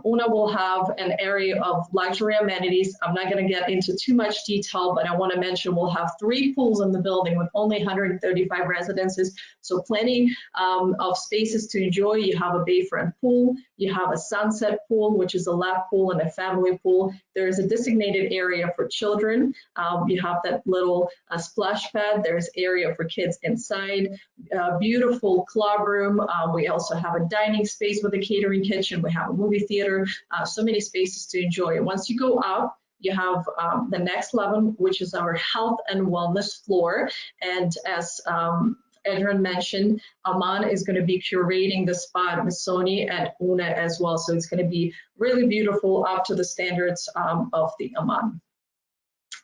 Una will have an area of luxury amenities. I'm not going to get into too much detail, but I want to mention we'll have 3 pools in the building with only 135 residences. So plenty of spaces to enjoy. You have a bayfront pool, you have a sunset pool, which is a lap pool and a family pool. There's a designated area for children. You have that little splash pad. There's area for kids inside. Beautiful club room. We also have a dining space with a catering kitchen. We have a movie theater. So many spaces to enjoy. And once you go up, you have the next level, which is our health and wellness floor. And as Adrian mentioned, Aman is going to be curating the spot, Missoni at Una as well. So it's going to be really beautiful, up to the standards of the Aman.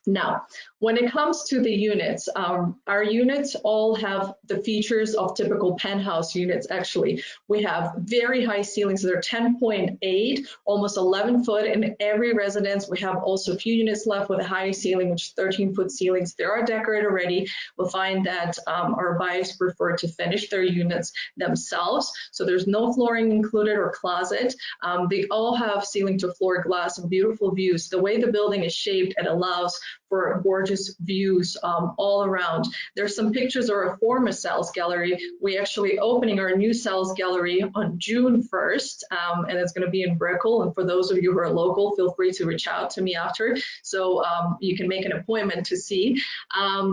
Now, when it comes to the units, our units all have the features of typical penthouse units. Actually, we have very high ceilings. They're 10.8, almost 11 foot in every residence. We have also a few units left with a higher ceiling, which is 13-foot ceilings. They are decorated already. We'll find that our buyers prefer to finish their units themselves. So there's no flooring included or closet. They all have ceiling to floor glass and beautiful views. The way the building is shaped, it allows for gorgeous views all around. There's some pictures of our former sales gallery. We actually opening our new sales gallery on June 1st, and it's going to be in Brickell. And for those of you who are local, feel free to reach out to me after, so you can make an appointment to see.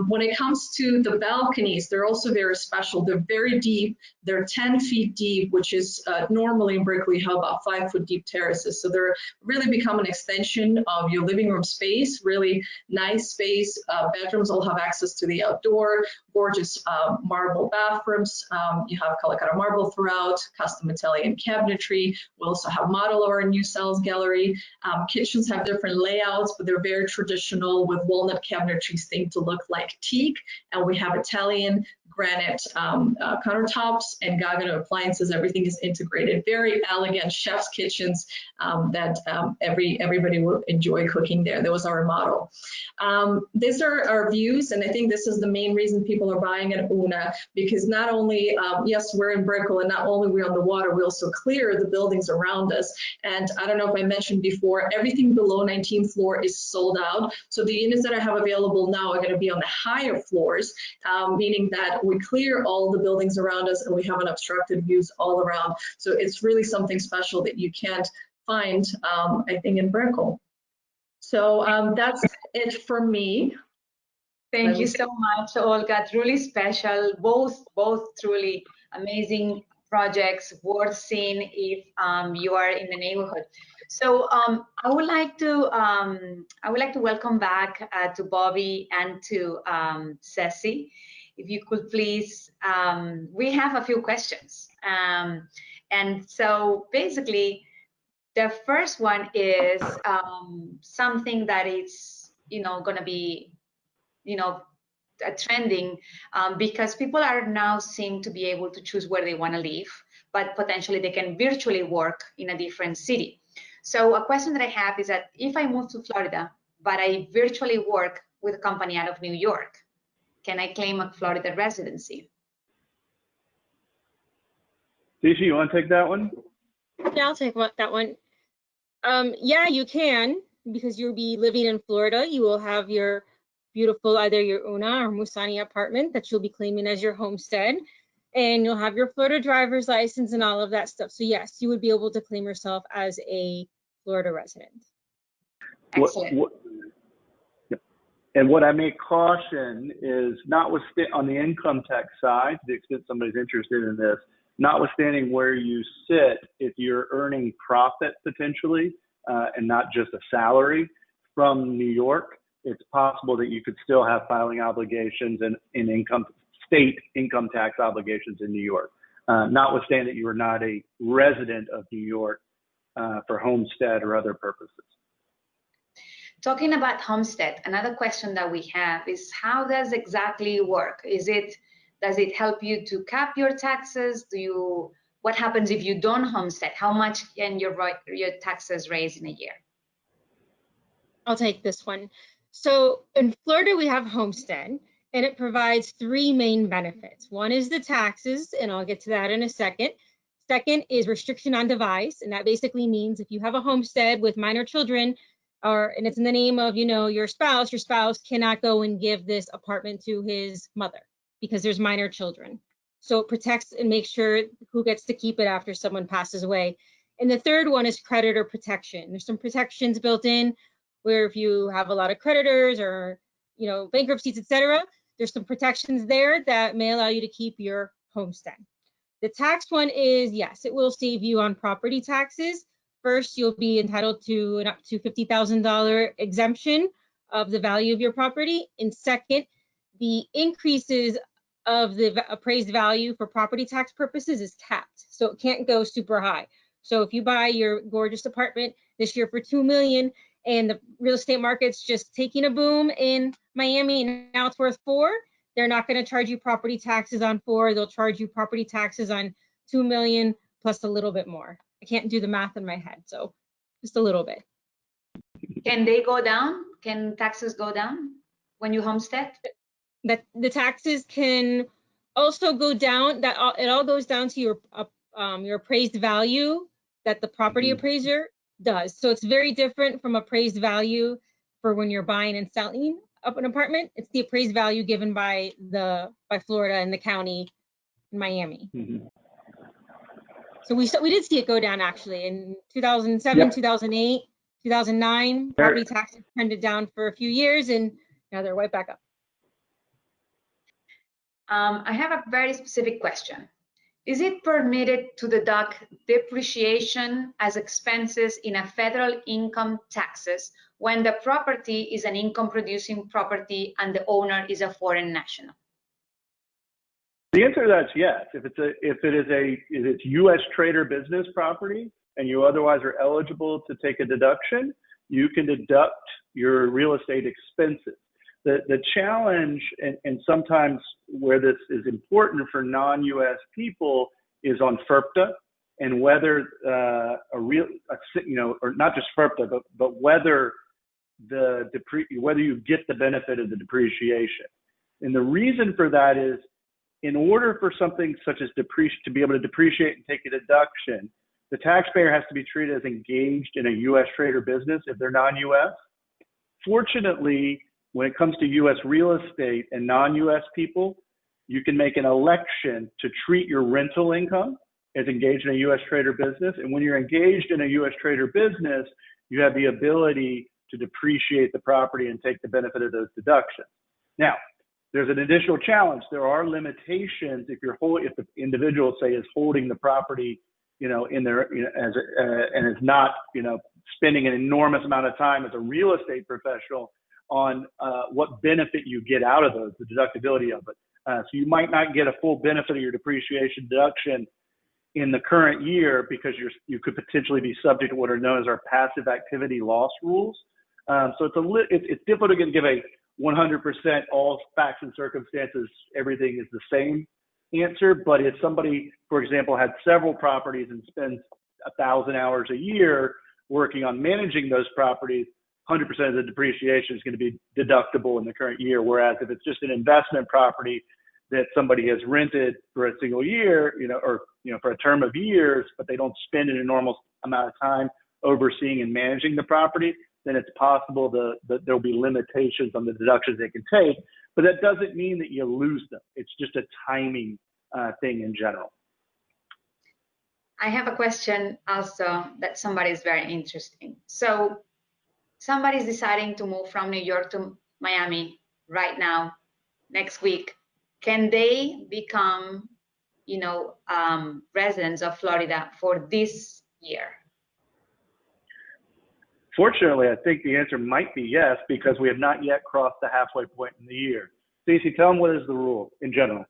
When it comes to the balconies, they're also very special. They're very deep. They're 10 feet deep, which is normally in Brickell you have about 5-foot deep terraces. So they're really become an extension of your living room space. Really nice space. Bedrooms all have access to the outdoor, gorgeous marble bathrooms. You have Calacara marble throughout, custom Italian cabinetry. We also have model of our new sales gallery. Kitchens have different layouts, but they're very traditional with walnut cabinetry themed to look like teak. And we have Italian granite countertops and Gagano appliances. Everything is integrated. Very elegant chef's kitchens that everybody will enjoy cooking there. That was our model. These are our views, and I think this is the main reason people are buying at Una, because not only, yes, we're in Brickell, and not only we're on the water, we also clear the buildings around us. And I don't know if I mentioned before, everything below 19th floor is sold out. So the units that I have available now are going to be on the higher floors, meaning that we clear all the buildings around us and we have unobstructed views all around. So it's really something special that you can't find, I think, in Brickell. So that's it for me. Thank you so much, Olga. Truly special. Both truly amazing projects worth seeing if you are in the neighborhood. So I would like to welcome back to Bobby and to Ceci. If you could please, we have a few questions. And so basically, the first one is something that is, going to be, trending because people are now seem to be able to choose where they want to live, but potentially they can virtually work in a different city. So a question that I have is that if I move to Florida, but I virtually work with a company out of New York, can I claim a Florida residency? Ceci, you want to take that one? Yeah, I'll take that one. Yeah, you can, because you'll be living in Florida. You will have your beautiful, either your Una or Missoni apartment that you'll be claiming as your homestead, and you'll have your Florida driver's license and all of that stuff. So yes, you would be able to claim yourself as a Florida resident. Excellent. And what I may caution is, notwithstanding on the income tax side, to the extent somebody's interested in this, notwithstanding where you sit, if you're earning profit potentially and not just a salary from New York, it's possible that you could still have filing obligations and state income tax obligations in New York, notwithstanding that you are not a resident of New York for homestead or other purposes. Talking about homestead, another question that we have is, how does exactly work? Does it help you to cap your taxes? What happens if you don't homestead? How much can your taxes raise in a year? I'll take this one. So in Florida, we have homestead, and it provides three main benefits. One is the taxes, and I'll get to that in a second. Second is restriction on device, and that basically means if you have a homestead with minor children, and it's in the name of, your spouse cannot go and give this apartment to his mother because there's minor children. So it protects and makes sure who gets to keep it after someone passes away. And the third one is creditor protection. There's some protections built in where if you have a lot of creditors or, bankruptcies, etc., there's some protections there that may allow you to keep your homestead. The tax one is, yes, it will save you on property taxes. First, you'll be entitled to an up to $50,000 exemption of the value of your property. And second, the increases of the appraised value for property tax purposes is capped. So it can't go super high. So if you buy your gorgeous apartment this year for $2 million and the real estate market's just taking a boom in Miami and now it's worth $4 million, they're not going to charge you property taxes on $4 million. They'll charge you property taxes on $2 million plus a little bit more. I can't do the math in my head, so just a little bit. Can they go down? Can taxes go down when you homestead? That the taxes can also go down. It all goes down to your appraised value that the property appraiser does. So it's very different from appraised value for when you're buying and selling up an apartment. It's the appraised value given by Florida and the county in Miami. Mm-hmm. So we did see it go down actually in 2007, 2008, 2009. Property taxes trended down for a few years, and now they're right back up. I have a very specific question. Is it permitted to deduct depreciation as expenses in a federal income taxes when the property is an income-producing property and the owner is a foreign national? The answer to that is yes. If it's U.S. trade or business property and you otherwise are eligible to take a deduction, you can deduct your real estate expenses. The challenge, and sometimes where this is important for non-U.S. people, is on FIRPTA and whether or not just FIRPTA, but whether you get the benefit of the depreciation. And the reason for that is, in order for something such as to be able to depreciate and take a deduction, the taxpayer has to be treated as engaged in a U.S. trade or business if they're non-U.S. Fortunately, when it comes to U.S. real estate and non-U.S. people, you can make an election to treat your rental income as engaged in a U.S. trade or business. And when you're engaged in a U.S. trade or business, you have the ability to depreciate the property and take the benefit of those deductions. Now, there's an additional challenge. There are limitations if the individual, say, is holding the property, in their, and is not, spending an enormous amount of time as a real estate professional on what benefit you get out of those, the deductibility of it. So you might not get a full benefit of your depreciation deduction in the current year because you could potentially be subject to what are known as our passive activity loss rules. So it's difficult to give a 100% all facts and circumstances, everything is the same answer. But if somebody, for example, had several properties and spends 1,000 hours a year working on managing those properties, 100% of the depreciation is going to be deductible in the current year. Whereas if it's just an investment property that somebody has rented for a single year, or for a term of years, but they don't spend an enormous amount of time overseeing and managing the property, then it's possible that there'll be limitations on the deductions they can take. But that doesn't mean that you lose them. It's just a timing thing in general. I have a question also that somebody is very interesting. So somebody's deciding to move from New York to Miami right now, next week. Can they become, residents of Florida for this year? Fortunately, I think the answer might be yes, because we have not yet crossed the halfway point in the year. Ceci, tell them what is the rule in general.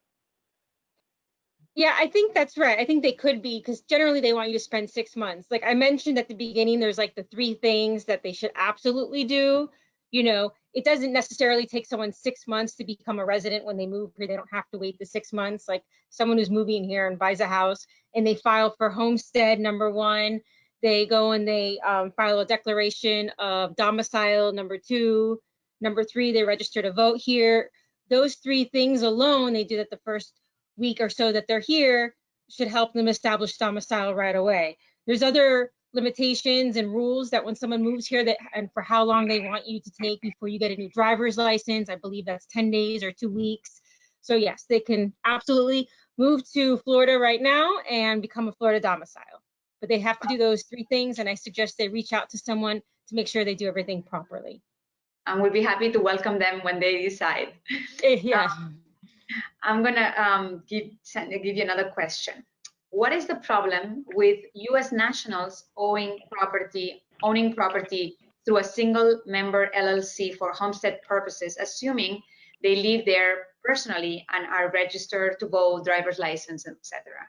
Yeah, I think that's right. I think they could be, because generally they want you to spend 6 months. Like I mentioned at the beginning, there's like the 3 things that they should absolutely do. It doesn't necessarily take someone 6 months to become a resident when they move here. They don't have to wait the 6 months. Like someone who's moving here and buys a house and they file for Homestead, number 1. They go and they file a declaration of domicile, number 2. Number 3, they register to vote here. Those 3 things alone, they do that the first week or so that they're here, should help them establish domicile right away. There's other limitations and rules that when someone moves here and for how long they want you to take before you get a new driver's license. I believe that's 10 days or 2 weeks. So yes, they can absolutely move to Florida right now and become a Florida domicile. But they have to do those 3 things, and I suggest they reach out to someone to make sure they do everything properly. And we'll be happy to welcome them when they decide. Yeah. I'm gonna give you another question. What is the problem with U.S. nationals owning property through a single member LLC for homestead purposes, assuming they live there personally and are registered to vote, driver's license, etc.?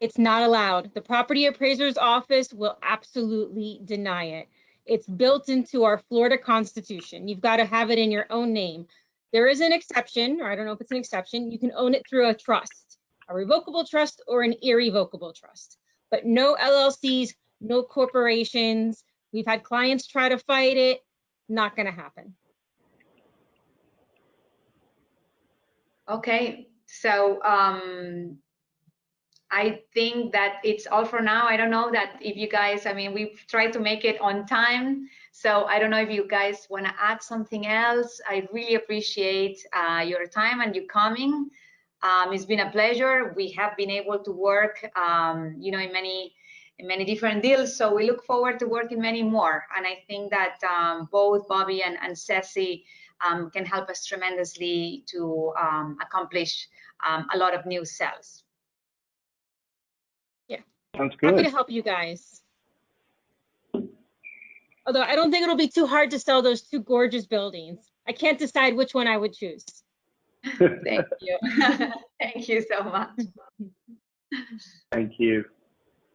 It's not allowed. The property appraiser's office will absolutely deny it. It's built into our Florida Constitution. You've got to have it in your own name. There is an exception, or I don't know if it's an exception. You can own it through a trust, a revocable trust or an irrevocable trust, but no LLCs, no corporations. We've had clients try to fight it. Not going to happen. Okay, so I think that it's all for now. I don't know that if you guys, we've tried to make it on time. So I don't know if you guys want to add something else. I really appreciate your time and you coming. It's been a pleasure. We have been able to work, in many different deals. So we look forward to working many more. And I think that both Bobby and Ceci can help us tremendously to accomplish a lot of new sales. Sounds good. Happy to help you guys. Although I don't think it'll be too hard to sell those 2 gorgeous buildings. I can't decide which one I would choose. Thank you. Thank you so much. Thank you.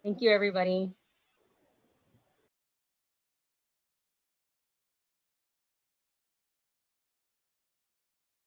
Thank you, everybody.